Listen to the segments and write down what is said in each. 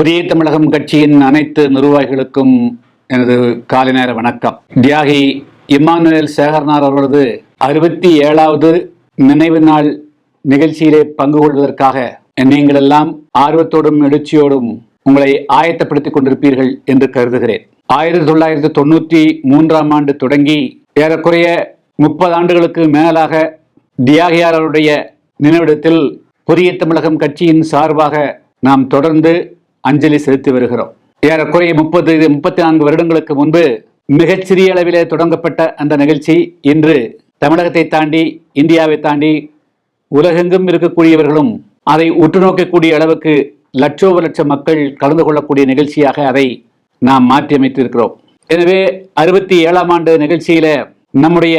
புதிய தமிழகம் கட்சியின் அனைத்து நிர்வாகிகளுக்கும் எனது காலை நேர வணக்கம். தியாகி இம்மானுவேல் சேகரனார் அவர்களது 67வது நினைவு நாள் நிகழ்ச்சியிலே பங்கு கொள்வதற்காக நீங்கள் எல்லாம் ஆர்வத்தோடும் எழுச்சியோடும் உங்களை ஆயத்தப்படுத்திக் கொண்டிருப்பீர்கள் என்று கருதுகிறேன். 1993ஆம் ஆண்டு தொடங்கி ஏறக்குறைய 30 ஆண்டுகளுக்கு மேலாக தியாகியார் அவருடைய நினைவிடத்தில் புதிய தமிழகம் கட்சியின் சார்பாக நாம் தொடர்ந்து அஞ்சலி செலுத்தி வருகிறோம். ஏறக்குறைய 34 வருடங்களுக்கு முன்பு மிகச்சிறிய அளவிலே தொடங்கப்பட்ட அந்த நிகழ்ச்சி இன்று தமிழகத்தை தாண்டி இந்தியாவை தாண்டி உலகெங்கும் இருக்கக்கூடியவர்களும் அதை உற்று நோக்கக்கூடிய அளவுக்கு லட்சோப மக்கள் கலந்து கொள்ளக்கூடிய நிகழ்ச்சியாக அதை நாம் மாற்றியமைத்திருக்கிறோம். எனவே 67ஆம் ஆண்டு நிகழ்ச்சியில நம்முடைய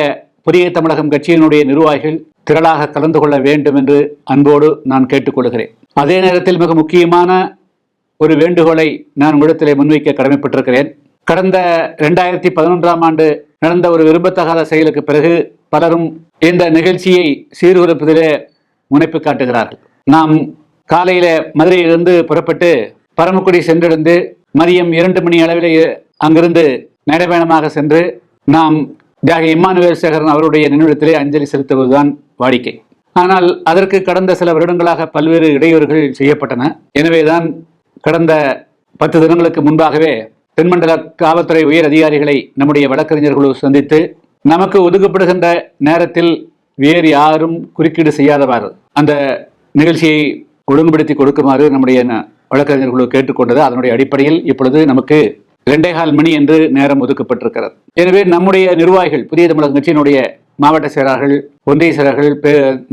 புதிய தமிழகம் கட்சியினுடைய நிர்வாகிகள் திரளாக கலந்து கொள்ள வேண்டும் என்று அன்போடு நான் கேட்டுக்கொள்கிறேன். அதே நேரத்தில் மிக முக்கியமான ஒரு வேண்டுகோளை நான் உங்களிடத்திலே முன்வைக்க கடமைப்பட்டிருக்கிறேன். கடந்த 2011ஆம் ஆண்டு நடந்த ஒரு விரும்பத்தகாத செயலுக்கு பிறகு பலரும் இந்த நிகழ்ச்சியை சீர்குலைப்பதிலே முனைப்பு காட்டுகிறார்கள். நாம் காலையில மதுரையிலிருந்து புறப்பட்டு பரமக்குடி சென்றடைந்து மதியம் 2 மணி அளவில் அங்கிருந்து நடைபயணமாக சென்று நாம் தியாகி இம்மானுவேல் சேகரன் அவருடைய நினைவிடத்திலே அஞ்சலி செலுத்துவதுதான் வாடிக்கை. ஆனால் அதற்கு கடந்த சில வருடங்களாக பல்வேறு இடையூறுகள் செய்யப்பட்டன. எனவேதான் கடந்த 10 தினங்களுக்கு முன்பாகவே தென்மண்டல காவல்துறை உயர் அதிகாரிகளை நம்முடைய வழக்கறிஞர்களோ சந்தித்து நமக்கு ஒதுக்கப்படுகின்ற நேரத்தில் வேறு யாரும் குறுக்கீடு செய்யாதவாறு அந்த நிகழ்ச்சியை ஒழுங்குபடுத்தி கொடுக்குமாறு நம்முடைய வழக்கறிஞர்களோ கேட்டுக்கொண்டது. அதனுடைய அடிப்படையில் இப்பொழுது நமக்கு 2:15 மணி என்று நேரம் ஒதுக்கப்பட்டிருக்கிறது. எனவே நம்முடைய நிர்வாகிகள் புதிய தமிழகம் கட்சியினுடைய மாவட்ட செயலாளர்கள், ஒன்றிய செயலாளர்கள்,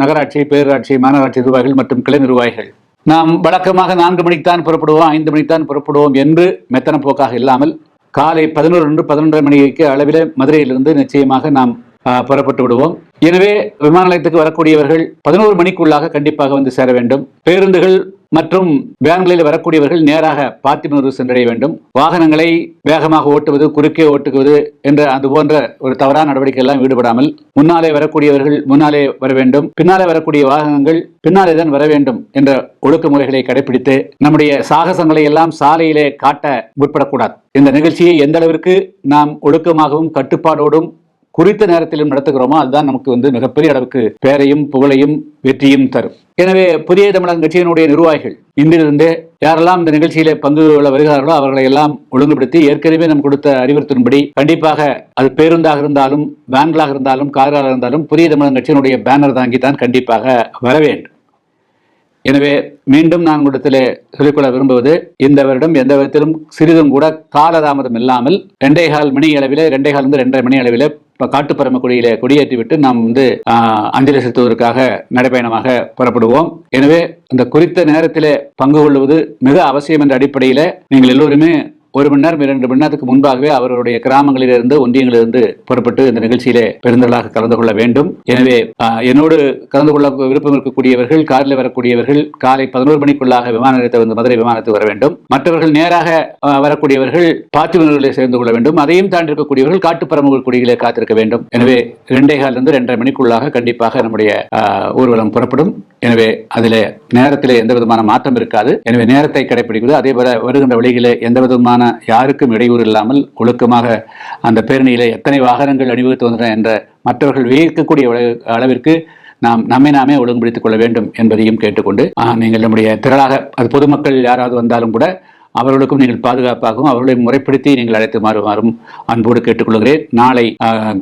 நகராட்சி, பேரூராட்சி, மாநகராட்சி நிர்வாகிகள் மற்றும் கிளை நிர்வாகிகள் நாம் வழக்கமாக 4 மணிக்குத்தான் புறப்படுவோம், 5 மணிக்குத்தான் புறப்படுவோம் என்று மெத்தன போக்காக இல்லாமல் காலை 11:30 மணிக்கு அளவில் மதுரையிலிருந்து நிச்சயமாக நாம் புறப்பட்டு விடுவோம். எனவே விமான நிலையத்துக்கு வரக்கூடியவர்கள் 11 மணிக்குள்ளாக கண்டிப்பாக வந்து சேர வேண்டும். பேருந்துகள் மற்றும் வேன்களில் வரக்கூடியவர்கள் நேராக பார்த்திபனூர் சென்றடைய வேண்டும். வாகனங்களை வேகமாக ஓட்டுவது, குறுக்கே ஓட்டுவது என்ற அது போன்ற ஒரு தவறான நடவடிக்கை எல்லாம் ஈடுபடாமல் முன்னாலே வரக்கூடியவர்கள் முன்னாலே வர வேண்டும், பின்னாலே வரக்கூடிய வாகனங்கள் பின்னாலே தான் வர வேண்டும் என்ற ஒழுக்கமுறைகளை கடைபிடித்து நம்முடைய சாகசங்களை எல்லாம் சாலையிலே காட்ட முற்படக்கூடாது. இந்த நிகழ்ச்சியை எந்த அளவிற்கு நாம் ஒழுக்கமாகவும் கட்டுப்பாடோடும் குறித்த நேரத்திலும் நடத்துகிறோமோ அதுதான் நமக்கு மிகப்பெரிய அளவுக்கு பேரையும் புகழையும் வெற்றியும் தரும். எனவே புதிய தமிழகம் கட்சியினுடைய நிர்வாகிகள் இன்றிலிருந்தே யாரெல்லாம் இந்த நிகழ்ச்சியிலே பங்கு கொள்ள வருகிறார்களோ அவர்களை எல்லாம் ஒழுங்குபடுத்தி ஏற்கனவே நாம் கொடுத்த அறிவுறுத்தின்படி கண்டிப்பாக அது பேருந்தாக இருந்தாலும், வேன்களாக இருந்தாலும், கார்களாக இருந்தாலும் புதிய தமிழகம் கட்சியினுடைய பேனர் தாங்கி தான் கண்டிப்பாக வர வேண்டும். எனவே மீண்டும் நான் உங்களிடத்திலே சொல்லிக்கொள்ள விரும்புவது, இந்த வருடம் எந்த விதத்திலும் சிறிதும் கூட காலதாமதம் இல்லாமல் 2:15 மணி அளவில் 2:30 மணி அளவில் காட்டுப்பரமக்குடியிலே கொடியேற்றிவிட்டு நாம் அஞ்சலி செலுத்துவதற்காக நடைபயணமாக புறப்படுவோம். எனவே இந்த குறித்த நேரத்திலே பங்கு கொள்வது மிக அவசியம் என்ற அடிப்படையில் நீங்கள் எல்லோருமே 1 மணி நேரம் 2 மணி நேரத்துக்கு முன்பாகவே அவர்களுடைய கிராமங்களிலிருந்து ஒன்றியங்களிலிருந்து புறப்பட்டு இந்த நிகழ்ச்சியிலே பெருந்தளாக கலந்து கொள்ள வேண்டும். எனவே என்னோடு கலந்து கொள்ள விருப்பம் இருக்கக்கூடியவர்கள், காரில் வரக்கூடியவர்கள் காலை 11 மணிக்குள்ளாக விமான நிலையத்தை மதுரை விமானத்துக்கு வர வேண்டும். மற்றவர்கள் நேராக வரக்கூடியவர்கள் பார்த்திபனூரிலே சேர்ந்து கொள்ள வேண்டும். அதையும் தாண்டி இருக்கக்கூடியவர்கள் காட்டுப்பரம்பு குடியிலே காத்திருக்க வேண்டும். எனவே 2:15 2:30 மணிக்குள்ளாக கண்டிப்பாக நம்முடைய ஊர்வலம் புறப்படும். எனவே அதில் நேரத்திலே எந்த விதமான மாற்றம் இருக்காது. எனவே நேரத்தை கடைபிடிப்பது, அதே போல வருகின்ற வழிகளிலே எந்த விதமான யாருக்கும் இடையூறு இல்லாமல் ஒழுக்கமாக அந்த பேரணியிலே எத்தனை வாகனங்கள் அணிவகுத்து வந்தன என்ற மற்றவர்கள் வியக்கக்கூடிய அளவிற்கு நம்மை நாமே ஒழுங்குபடுத்திக் கொள்ள வேண்டும் என்பதையும் கேட்டுக்கொண்டு நீங்கள் நம்முடைய திரளாக அது பொதுமக்கள் யாராவது வந்தாலும் கூட அவர்களுக்கும் நீங்கள் பாதுகாப்பாகவும் அவர்களை முறைப்படுத்தி நீங்கள் அழைத்து மாறுமாறும் அன்போடு கேட்டுக்கொள்கிறேன். நாளை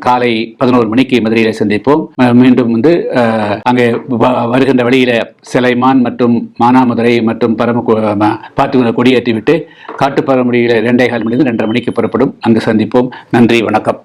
காலை 11 மணிக்கு மதுரையில சந்திப்போம். மீண்டும் அங்கே வருகின்ற வழியில சிலைமான் மற்றும் மானாமதுரை மற்றும் பார்த்திபனூர் கொடியேற்றிவிட்டு காட்டுப்பரம்புடியில 2:15 மணி 2:30 மணிக்கு புறப்படும். அங்கு சந்திப்போம். நன்றி, வணக்கம்.